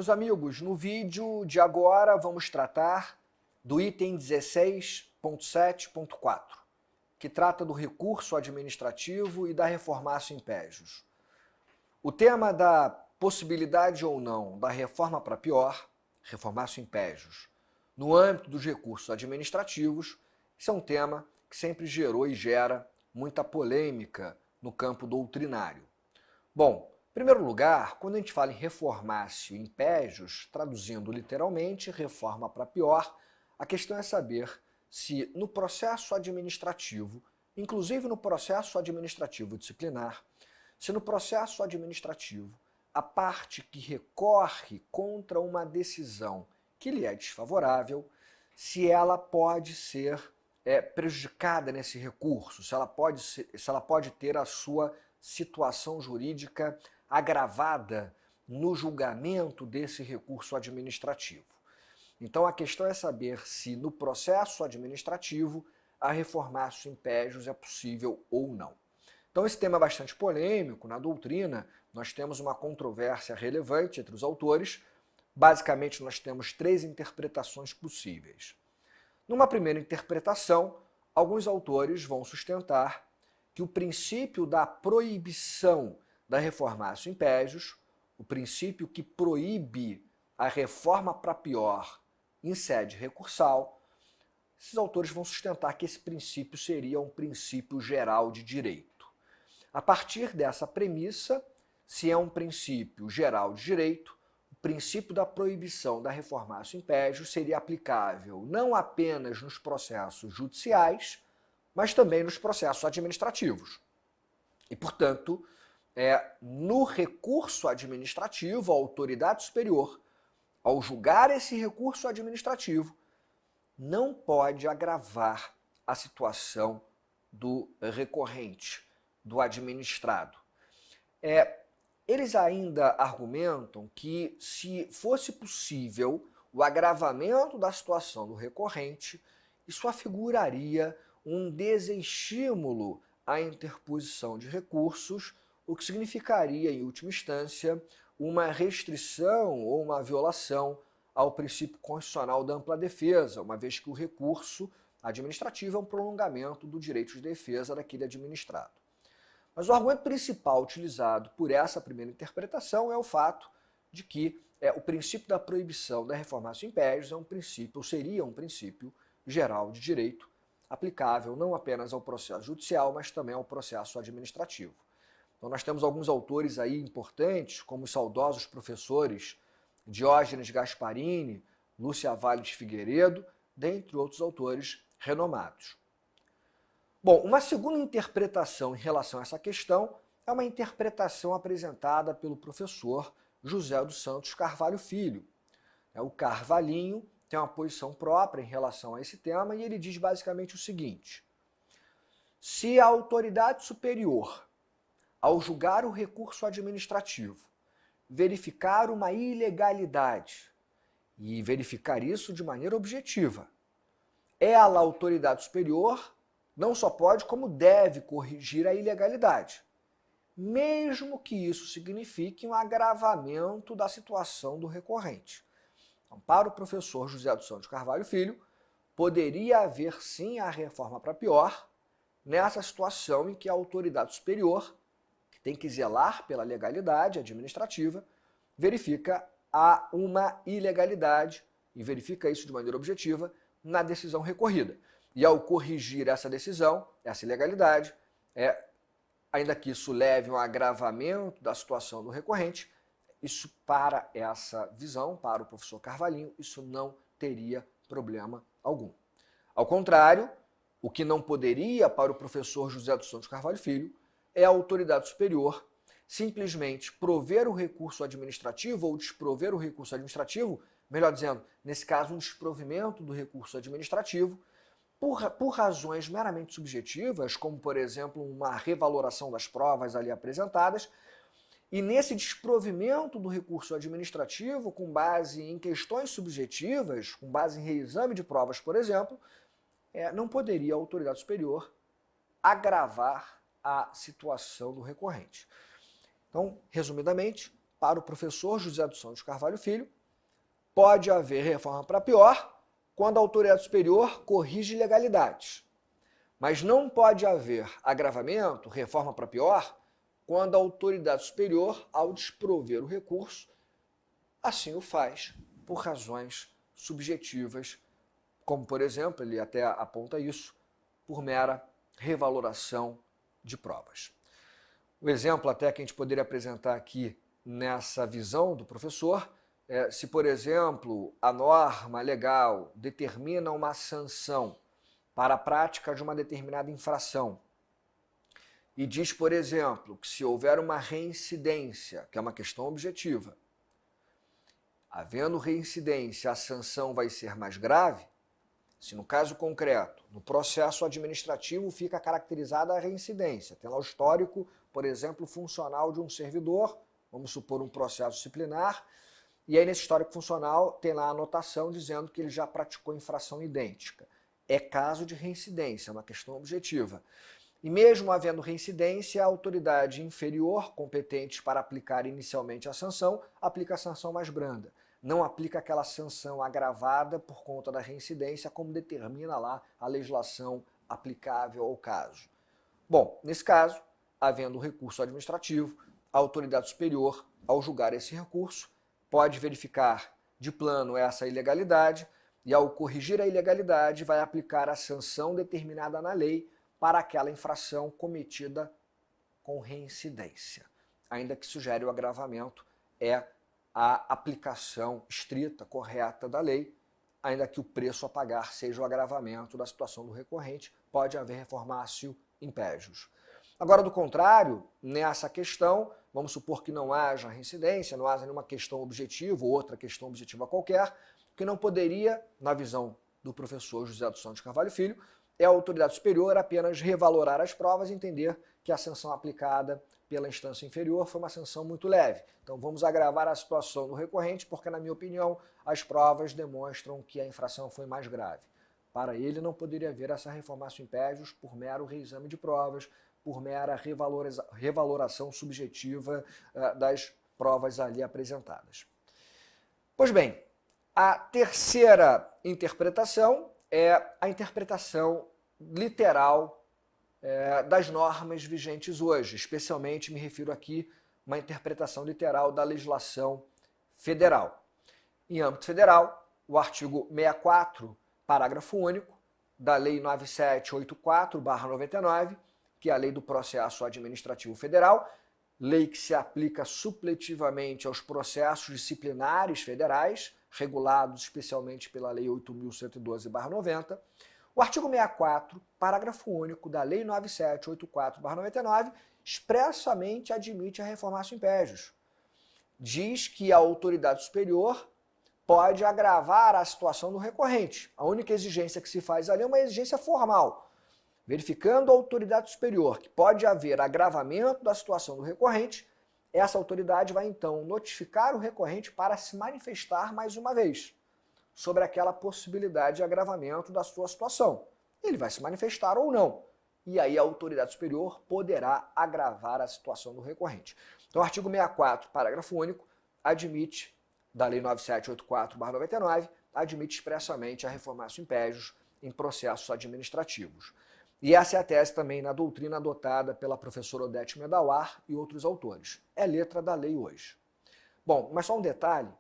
Meus amigos, no vídeo de agora vamos tratar do item 16.7.4, que trata do recurso administrativo e da reformatio impégios. O tema da possibilidade ou não da reforma para pior, reformatio impégios, no âmbito dos recursos administrativos, esse é um tema que sempre gerou e gera muita polêmica no campo doutrinário. Bom, em primeiro lugar, quando a gente fala em reformatio impégios, traduzindo literalmente, reforma para pior, a questão é saber se no processo administrativo, inclusive no processo administrativo disciplinar, se no processo administrativo a parte que recorre contra uma decisão que lhe é desfavorável, se ela pode ser prejudicada nesse recurso, se ela pode ter a sua situação jurídica agravada no julgamento desse recurso administrativo. Então a questão é saber se no processo administrativo a reformatio impégios é possível ou não. Então esse tema é bastante polêmico. Na doutrina nós temos uma controvérsia relevante entre os autores. Basicamente nós temos três interpretações possíveis. Numa primeira interpretação, alguns autores vão sustentar que o princípio da proibição da reformatio impégios, o princípio que proíbe a reforma para pior em sede recursal, esses autores vão sustentar que esse princípio seria um princípio geral de direito. A partir dessa premissa, se é um princípio geral de direito, o princípio da proibição da reformatio impégios seria aplicável não apenas nos processos judiciais, mas também nos processos administrativos. E, portanto, no recurso administrativo, a autoridade superior, ao julgar esse recurso administrativo, não pode agravar a situação do recorrente, do administrado. Eles ainda argumentam que, se fosse possível o agravamento da situação do recorrente, isso afiguraria um desestímulo à interposição de recursos, o que significaria, em última instância, uma restrição ou uma violação ao princípio constitucional da ampla defesa, uma vez que o recurso administrativo é um prolongamento do direito de defesa daquele administrado. Mas o argumento principal utilizado por essa primeira interpretação é o fato de que o princípio da proibição da reformatio impégios é um princípio, ou seria um princípio geral de direito, aplicável não apenas ao processo judicial, mas também ao processo administrativo. Então nós temos alguns autores aí importantes, como os saudosos professores Diógenes Gasparini, Lúcia Valle de Figueiredo, dentre outros autores renomados. Bom, uma segunda interpretação em relação a essa questão é uma interpretação apresentada pelo professor José dos Santos Carvalho Filho. O Carvalhinho tem uma posição própria em relação a esse tema e ele diz basicamente o seguinte: se a autoridade superior, ao julgar o recurso administrativo, verificar uma ilegalidade, e verificar isso de maneira objetiva, ela, a autoridade superior, não só pode, como deve corrigir a ilegalidade, mesmo que isso signifique um agravamento da situação do recorrente. Então, para o professor José dos Santos Carvalho Filho, poderia haver sim a reforma para pior nessa situação em que a autoridade superior, que tem que zelar pela legalidade administrativa, verifica uma ilegalidade e verifica isso de maneira objetiva na decisão recorrida. E ao corrigir essa decisão, essa ilegalidade, ainda que isso leve a um agravamento da situação do recorrente, isso, para essa visão, para o professor Carvalhinho, isso não teria problema algum. Ao contrário, o que não poderia para o professor José dos Santos Carvalho Filho é a autoridade superior simplesmente prover o recurso administrativo ou desprover o recurso administrativo, melhor dizendo, nesse caso, um desprovimento do recurso administrativo, por razões meramente subjetivas, como, por exemplo, uma revaloração das provas ali apresentadas, e nesse desprovimento do recurso administrativo, com base em questões subjetivas, com base em reexame de provas, por exemplo, não poderia a autoridade superior agravar a situação do recorrente. Então, resumidamente, para o professor José dos Santos Carvalho Filho, pode haver reforma para pior quando a autoridade superior corrige ilegalidades. Mas não pode haver agravamento, reforma para pior, quando a autoridade superior, ao desprover o recurso, assim o faz por razões subjetivas, como, por exemplo, ele até aponta isso, por mera revaloração de provas. O exemplo até que a gente poderia apresentar aqui nessa visão do professor é se, por exemplo, a norma legal determina uma sanção para a prática de uma determinada infração e diz, por exemplo, que se houver uma reincidência, que é uma questão objetiva, havendo reincidência, a sanção vai ser mais grave. Se no caso concreto, no processo administrativo fica caracterizada a reincidência, tem lá o histórico, por exemplo, funcional de um servidor, vamos supor um processo disciplinar, e aí nesse histórico funcional tem lá a anotação dizendo que ele já praticou infração idêntica. É caso de reincidência, é uma questão objetiva. E mesmo havendo reincidência, a autoridade inferior, competente para aplicar inicialmente a sanção, aplica a sanção mais branda. Não aplica aquela sanção agravada por conta da reincidência, como determina lá a legislação aplicável ao caso. Bom, nesse caso, havendo recurso administrativo, a autoridade superior, ao julgar esse recurso, pode verificar de plano essa ilegalidade e, ao corrigir a ilegalidade, vai aplicar a sanção determinada na lei para aquela infração cometida com reincidência. Ainda que sugere o agravamento, é a aplicação estrita, correta da lei, ainda que o preço a pagar seja o agravamento da situação do recorrente, pode haver reformácio impégios. Agora, do contrário, nessa questão, vamos supor que não haja reincidência, não haja nenhuma questão objetiva ou outra questão objetiva qualquer, que não poderia, na visão do professor José dos Santos Carvalho Filho, é a autoridade superior apenas revalorar as provas e entender que a sanção aplicada pela instância inferior foi uma sanção muito leve. Então vamos agravar a situação do recorrente porque, na minha opinião, as provas demonstram que a infração foi mais grave. Para ele não poderia haver essa reformácio impégios por mero reexame de provas, por mera revaloração subjetiva das provas ali apresentadas. Pois bem, a terceira interpretação é a interpretação literal das normas vigentes hoje. Especialmente me refiro aqui a uma interpretação literal da legislação federal. Em âmbito federal, o artigo 64, parágrafo único, da Lei 9784/99, que é a Lei do Processo Administrativo Federal, lei que se aplica supletivamente aos processos disciplinares federais, regulados especialmente pela Lei 8.112/90, o artigo 64, parágrafo único da Lei 9784/99, expressamente admite a reformácio impégios. Diz que a autoridade superior pode agravar a situação do recorrente. A única exigência que se faz ali é uma exigência formal. Verificando a autoridade superior que pode haver agravamento da situação do recorrente, essa autoridade vai então notificar o recorrente para se manifestar mais uma vez sobre aquela possibilidade de agravamento da sua situação. Ele vai se manifestar ou não. E aí a autoridade superior poderá agravar a situação do recorrente. Então o artigo 64, parágrafo único, admite, da Lei 9784/99, admite expressamente a reformácio impégios em processos administrativos. E essa é a tese também na doutrina adotada pela professora Odete Medawar e outros autores. É letra da lei hoje. Bom, mas só um detalhe.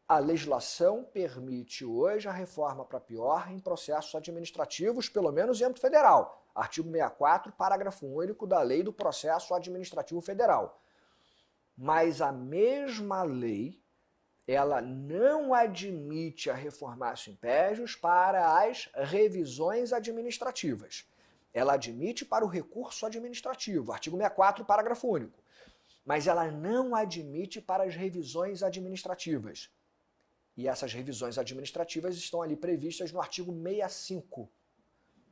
A legislação permite hoje a reforma para pior em processos administrativos, pelo menos em âmbito federal. Artigo 64, parágrafo único da Lei do Processo Administrativo Federal. Mas a mesma lei, ela não admite a reformácio impégios para as revisões administrativas. Ela admite para o recurso administrativo, artigo 64, parágrafo único. Mas ela não admite para as revisões administrativas. E essas revisões administrativas estão ali previstas no artigo 65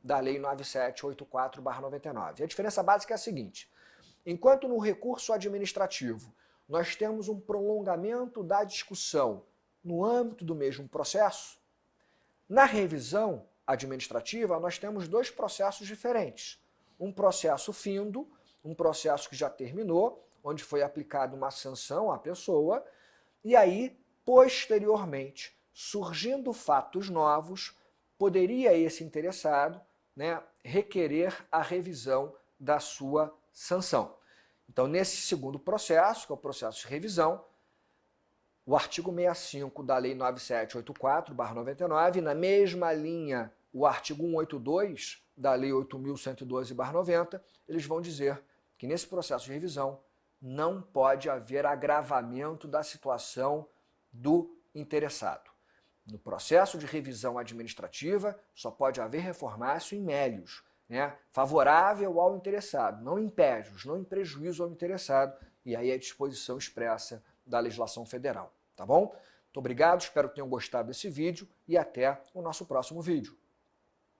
da Lei 9784/99. A diferença básica é a seguinte: enquanto no recurso administrativo nós temos um prolongamento da discussão no âmbito do mesmo processo, na revisão administrativa nós temos dois processos diferentes. Um processo findo, um processo que já terminou, onde foi aplicada uma sanção à pessoa, e aí, posteriormente, surgindo fatos novos, poderia esse interessado, né, requerer a revisão da sua sanção. Então, nesse segundo processo, que é o processo de revisão, o artigo 65 da Lei 9784/99, na mesma linha, o artigo 182 da Lei 8.112/90, eles vão dizer que nesse processo de revisão não pode haver agravamento da situação do interessado. No processo de revisão administrativa, só pode haver reformácio in melius, né, favorável ao interessado, não em pégios, não em prejuízo ao interessado, e aí a disposição expressa da legislação federal, tá bom? Muito obrigado, espero que tenham gostado desse vídeo e até o nosso próximo vídeo.